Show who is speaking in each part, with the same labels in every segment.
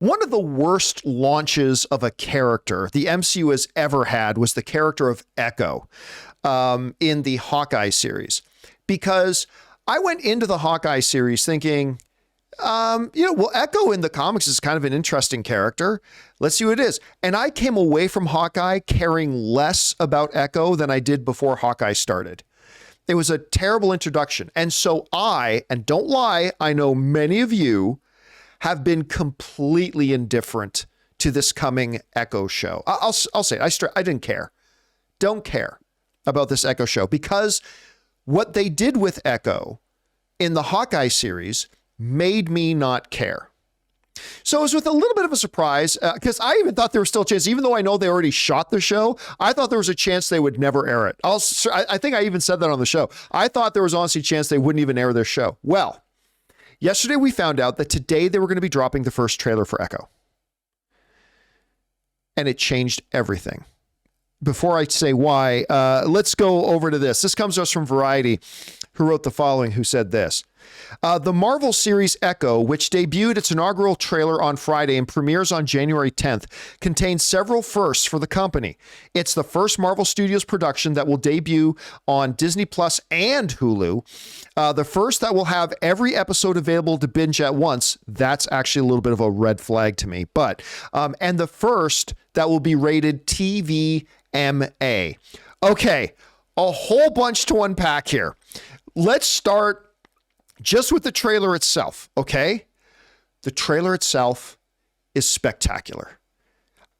Speaker 1: One of the worst launches of a character the MCU has ever had was the character of Echo in the Hawkeye series. Because I went into the Hawkeye series thinking, well, Echo in the comics is kind of an interesting character. Let's see what it is. And I came away from Hawkeye caring less about Echo than I did before Hawkeye started. It was a terrible introduction. And so and don't lie, I know many of you have been completely indifferent to this coming Echo show. I'll say it. I didn't care. Don't care about this Echo show because what they did with Echo in the Hawkeye series made me not care. So it was with a little bit of a surprise because I even thought there was still a chance, even though I know they already shot the show, I thought there was a chance they would never air it. I think I even said that on the show. I thought there was honestly a chance they wouldn't even air their show. Well, yesterday we found out that today they were going to be dropping the first trailer for Echo. And it changed everything. Before I say why, let's go over to this. This comes to us from Variety, who wrote the following, who said this. The Marvel series Echo, which debuted its inaugural trailer on Friday and premieres on January 10th, contains several firsts for the company. It's the first Marvel Studios production that will debut on Disney Plus and Hulu. The first that will have every episode available to binge at once. That's actually a little bit of a red flag to me. But and the first that will be rated TVMA. Okay, a whole bunch to unpack here. Let's start just with the trailer itself, okay? The trailer itself is spectacular.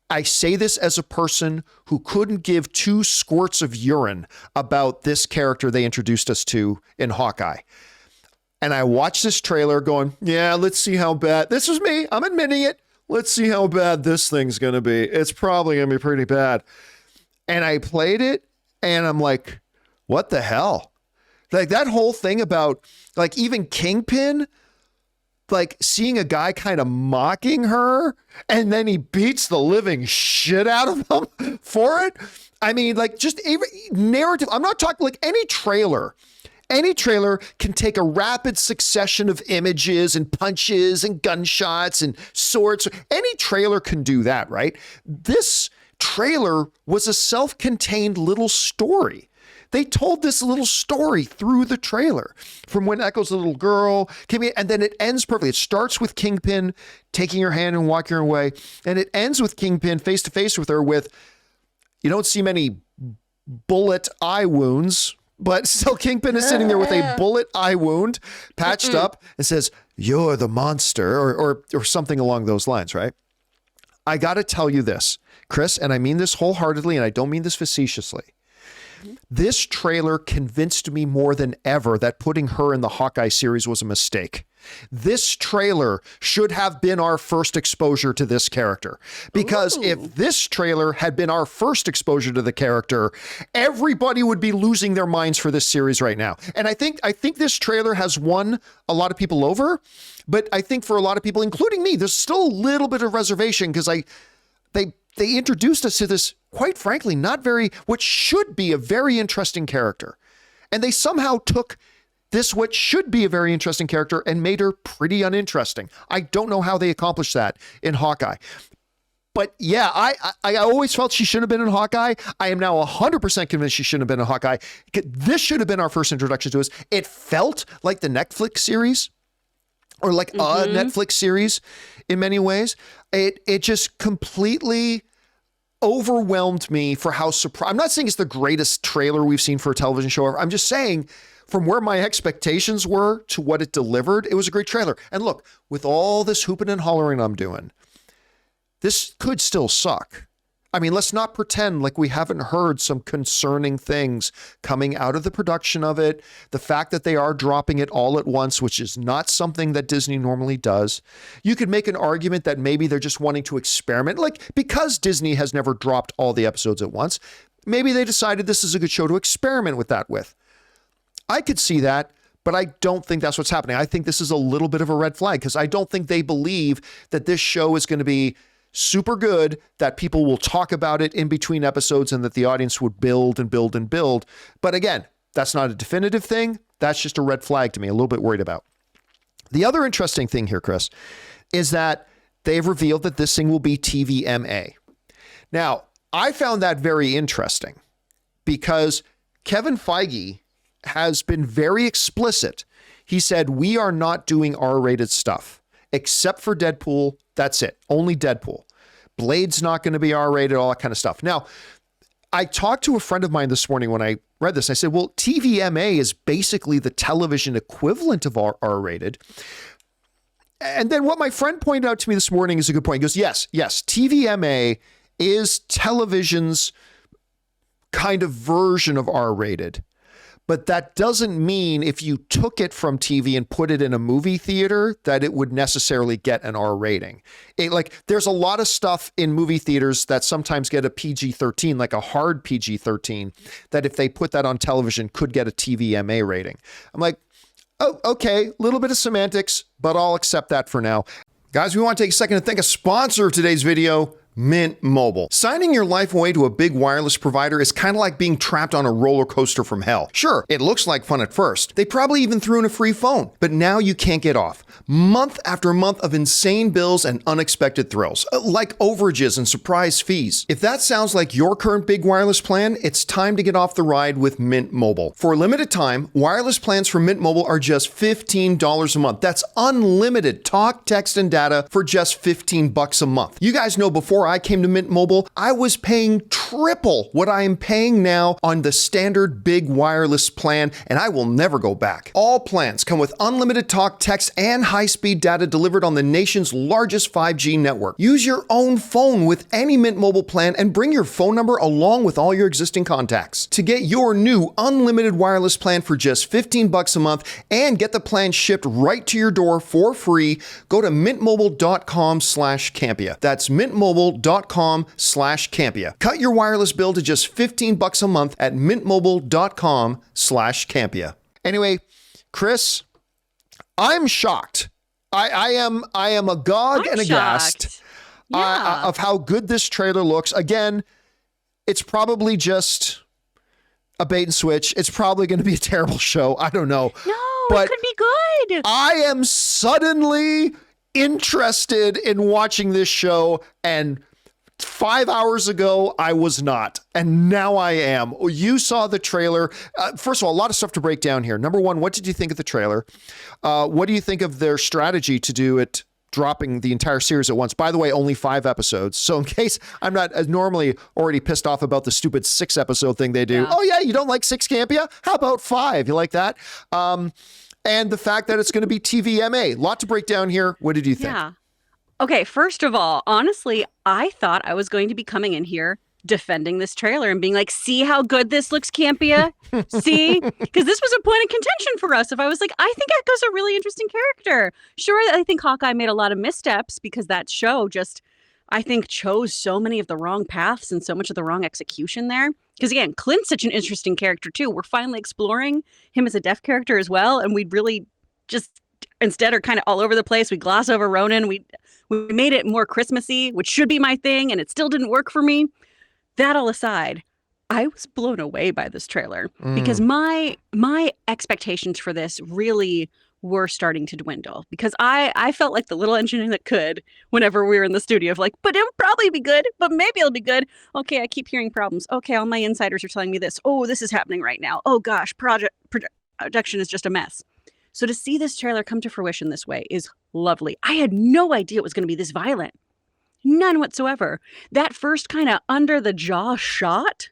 Speaker 1: I say this as a person who couldn't give two squirts of urine about this character they introduced us to in Hawkeye. And I watched this trailer going, yeah, let's see how bad. This was me. I'm admitting it. Let's see how bad this thing's going to be. It's probably going to be pretty bad. And I played it and I'm like, what the hell? Like that whole thing about like even Kingpin, like seeing a guy kind of mocking her and then he beats the living shit out of him for it. I mean, like just a narrative. I'm not talking like any trailer. Any trailer can take a rapid succession of images and punches and gunshots and swords. Any trailer can do that, right? This trailer was a self-contained little story. They told this little story through the trailer from when Echo's a little girl came in, and then it ends perfectly. It starts with Kingpin taking her hand and walking her away, and it ends with Kingpin face to face with her with, you don't see many bullet eye wounds, but still Kingpin is sitting there with a bullet eye wound patched up and says, "You're the monster," or something along those lines, right? I got to tell you this, Kris, and I mean this wholeheartedly, and I don't mean this facetiously. This trailer convinced me more than ever that putting her in the Hawkeye series was a mistake. This trailer should have been our first exposure to this character. Because if this trailer had been our first exposure to the character, everybody would be losing their minds for this series right now. And I think this trailer has won a lot of people over, but I think for a lot of people, including me, there's still a little bit of reservation because they introduced us to this, quite frankly, what should be a very interesting character. And they somehow took this, what should be a very interesting character, and made her pretty uninteresting. I don't know how they accomplished that in Hawkeye. But yeah, I always felt she shouldn't have been in Hawkeye. I am now 100% convinced she shouldn't have been in Hawkeye. This should have been our first introduction to us. It felt like the Netflix series, or like a Netflix series in many ways. It just completely overwhelmed me for how surprised. I'm not saying it's the greatest trailer we've seen for a television show ever. I'm just saying from where my expectations were to what it delivered, it was a great trailer. And look, with all this hooping and hollering I'm doing, this could still suck. I mean, let's not pretend like we haven't heard some concerning things coming out of the production of it. The fact that they are dropping it all at once, which is not something that Disney normally does. You could make an argument that maybe they're just wanting to experiment, like because Disney has never dropped all the episodes at once. Maybe they decided this is a good show to experiment with that with. I could see that, but I don't think that's what's happening. I think this is a little bit of a red flag because I don't think they believe that this show is going to be super good, that people will talk about it in between episodes and that the audience would build and build and build. But again, that's not a definitive thing. That's just a red flag to me, a little bit worried about. The other interesting thing here, Kris, is that they've revealed that this thing will be TVMA. Now, I found that very interesting because Kevin Feige has been very explicit. He said, we are not doing R-rated stuff except for Deadpool. That's it. Only Deadpool. Blade's not going to be R-rated, all that kind of stuff. Now, I talked to a friend of mine this morning when I read this. I said, well, TVMA is basically the television equivalent of R-rated. And then what my friend pointed out to me this morning is a good point. He goes, yes, TVMA is television's kind of version of R-rated. But that doesn't mean if you took it from TV and put it in a movie theater that it would necessarily get an R rating. There's a lot of stuff in movie theaters that sometimes get a PG-13, like a hard PG-13, that if they put that on television could get a TVMA rating. I'm like, oh, okay, a little bit of semantics, but I'll accept that for now. Guys, we want to take a second to thank a sponsor of today's video, Mint Mobile. Signing your life away to a big wireless provider is kind of like being trapped on a roller coaster from hell. Sure, it looks like fun at first. They probably even threw in a free phone, but now you can't get off. Month after month of insane bills and unexpected thrills, like overages and surprise fees. If that sounds like your current big wireless plan, it's time to get off the ride with Mint Mobile. For a limited time, wireless plans from Mint Mobile are just $15 a month. That's unlimited talk, text, and data for just $15 a month. You guys know before I came to Mint Mobile, I was paying triple what I am paying now on the standard big wireless plan, and I will never go back. All plans come with unlimited talk, text, and high-speed data delivered on the nation's largest 5G network. Use your own phone with any Mint Mobile plan and bring your phone number along with all your existing contacts. To get your new unlimited wireless plan for just $15 a month and get the plan shipped right to your door for free, go to mintmobile.com/Campea. That's mintmobile.com/Campea. Cut your wireless bill to just $15 a month at mintmobile.com/Campea. Anyway, Kris, I'm shocked. I am agog and aghast of how good this trailer looks. Again, it's probably just a bait and switch. It's probably going to be a terrible show. I don't know.
Speaker 2: No,
Speaker 1: but
Speaker 2: it could be good.
Speaker 1: I am suddenly interested in watching this show, and 5 hours ago, I was not, and now I am. You saw the trailer. First of all, a lot of stuff to break down here. Number one, what did you think of the trailer? What do you think of their strategy to do it, dropping the entire series at once? By the way, only 5 episodes. So in case I'm not normally already pissed off about the stupid 6-episode thing they do. Yeah. Oh yeah, you don't like 6, Campea? How about 5? You like that? And the fact that it's going to be TVMA. A lot to break down here. What did you think?
Speaker 2: Yeah. Okay, first of all, honestly, I thought I was going to be coming in here defending this trailer and being like, see how good this looks, Campea? See? Because this was a point of contention for us. If I was like, I think Echo's a really interesting character. Sure, I think Hawkeye made a lot of missteps because that show just, I think, chose so many of the wrong paths and so much of the wrong execution there. Because again, Clint's such an interesting character too. We're finally exploring him as a deaf character as well. And we'd really just instead are kind of all over the place. We gloss over Ronan. We made it more Christmassy, which should be my thing, and it still didn't work for me. That all aside, I was blown away by this trailer because my expectations for this really were starting to dwindle because I felt like the little engineer that could whenever we were in the studio of like, but it'll probably be good, but maybe it'll be good. Okay, I keep hearing problems. Okay, all my insiders are telling me this. Oh, this is happening right now. Oh gosh, production is just a mess. So to see this trailer come to fruition this way is lovely. I had no idea it was going to be this violent. None whatsoever. That first kind of under the jaw shot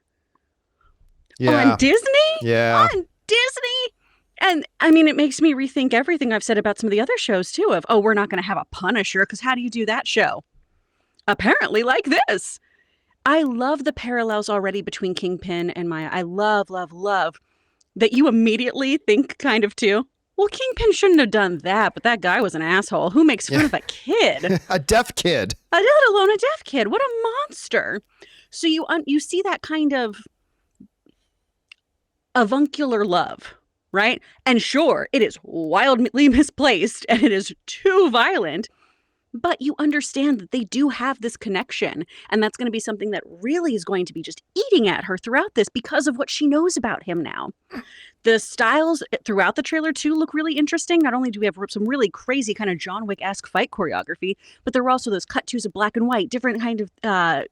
Speaker 2: on Disney?
Speaker 1: Yeah.
Speaker 2: On Disney? And I mean, it makes me rethink everything I've said about some of the other shows too of, oh, we're not going to have a Punisher because how do you do that show? Apparently like this. I love the parallels already between Kingpin and Maya. I love, love, love that you immediately think kind of too, well, Kingpin shouldn't have done that, but that guy was an asshole. Who makes fun of a kid?
Speaker 1: A deaf kid.
Speaker 2: Let alone a deaf kid. What a monster. So you see that kind of avuncular love, right? And sure, it is wildly misplaced and it is too violent, but you understand that they do have this connection. And that's going to be something that really is going to be just eating at her throughout this because of what she knows about him now. The styles throughout the trailer, too, look really interesting. Not only do we have some really crazy kind of John Wick-esque fight choreography, but there were also those cut-tos of black and white, different kind of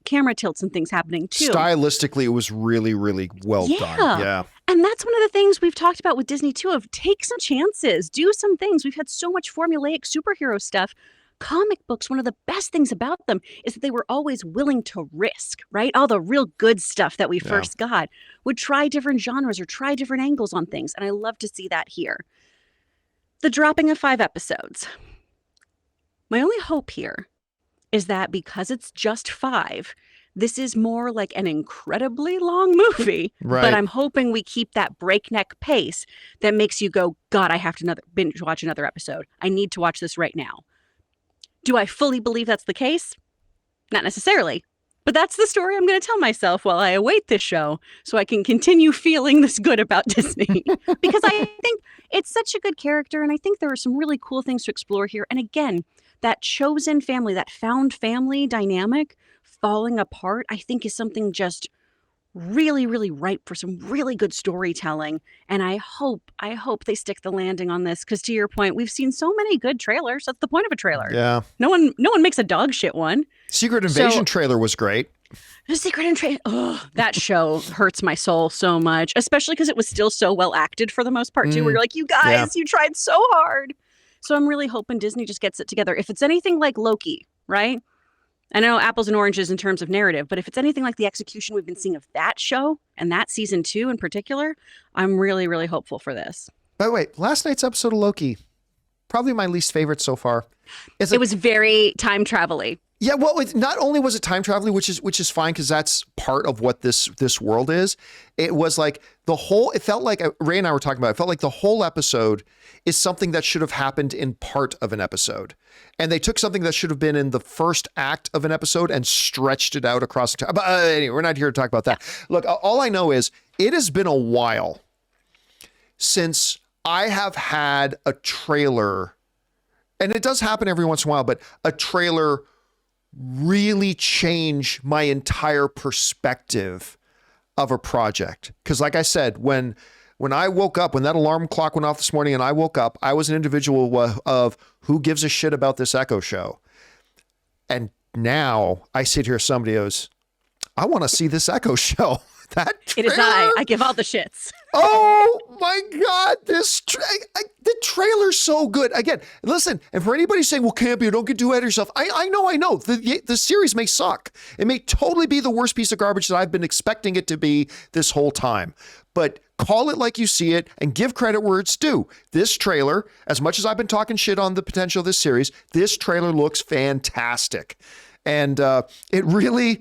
Speaker 2: camera tilts and things happening, too.
Speaker 1: Stylistically, it was really, really well done. Yeah.
Speaker 2: And that's one of the things we've talked about with Disney, too, of take some chances, do some things. We've had so much formulaic superhero stuff. Comic books, one of the best things about them is that they were always willing to risk, right? All the real good stuff that we first got would try different genres or try different angles on things. And I love to see that here. The dropping of 5 episodes. My only hope here is that because it's just 5, this is more like an incredibly long movie.
Speaker 1: Right.
Speaker 2: But I'm hoping we keep that breakneck pace that makes you go, God, I have to binge watch another episode. I need to watch this right now. Do I fully believe that's the case? Not necessarily. But that's the story I'm going to tell myself while I await this show so I can continue feeling this good about Disney. Because I think it's such a good character, and I think there are some really cool things to explore here. And again, that chosen family, that found family dynamic falling apart, I think is something just really, really ripe for some really good storytelling. And I hope they stick the landing on this, because to your point, we've seen so many good trailers. That's the point of a trailer.
Speaker 1: Yeah.
Speaker 2: No one makes a dog shit one.
Speaker 1: Secret Invasion trailer was great.
Speaker 2: The Secret Invasion, that show hurts my soul so much, especially because it was still so well acted for the most part too, where you're like, you guys, you tried so hard. So I'm really hoping Disney just gets it together. If it's anything like Loki, right? I know apples and oranges in terms of narrative, but if it's anything like the execution we've been seeing of that show and that season 2 in particular, I'm really, really hopeful for this.
Speaker 1: By the way, last night's episode of Loki, probably my least favorite so far.
Speaker 2: It was very time travel-y.
Speaker 1: Yeah, well, not only was it time traveling, which is fine because that's part of what this world is. It was like it felt like Ray and I were talking about. It felt like the whole episode is something that should have happened in part of an episode, and they took something that should have been in the first act of an episode and stretched it out across the time. But anyway, we're not here to talk about that. Look, all I know is it has been a while since I have had a trailer, and it does happen every once in a while, but a trailer really change my entire perspective of a project. Because like I said, when I woke up, when that alarm clock went off this morning and I woke up, I was an individual of who gives a shit about this Echo show. And now I sit here, somebody goes, I want to see this Echo show. That trailer,
Speaker 2: it is I give all the shits.
Speaker 1: Oh my God, the trailer's so good. Again, listen, and for anybody saying, well, Campea, don't get too ahead of yourself. I know. The series may suck. It may totally be the worst piece of garbage that I've been expecting it to be this whole time. But call it like you see it and give credit where it's due. This trailer, as much as I've been talking shit on the potential of this series, this trailer looks fantastic. And it really,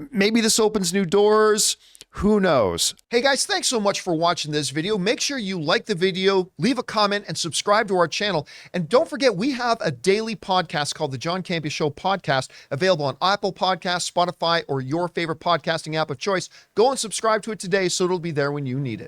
Speaker 1: maybe this opens new doors. Who knows? Hey guys, thanks so much for watching this video. Make sure you like the video, leave a comment, and subscribe to our channel. And don't forget, we have a daily podcast called the John Campea Show podcast, available on Apple Podcasts, Spotify, or your favorite podcasting app of choice. Go and subscribe to it today so it'll be there when you need it.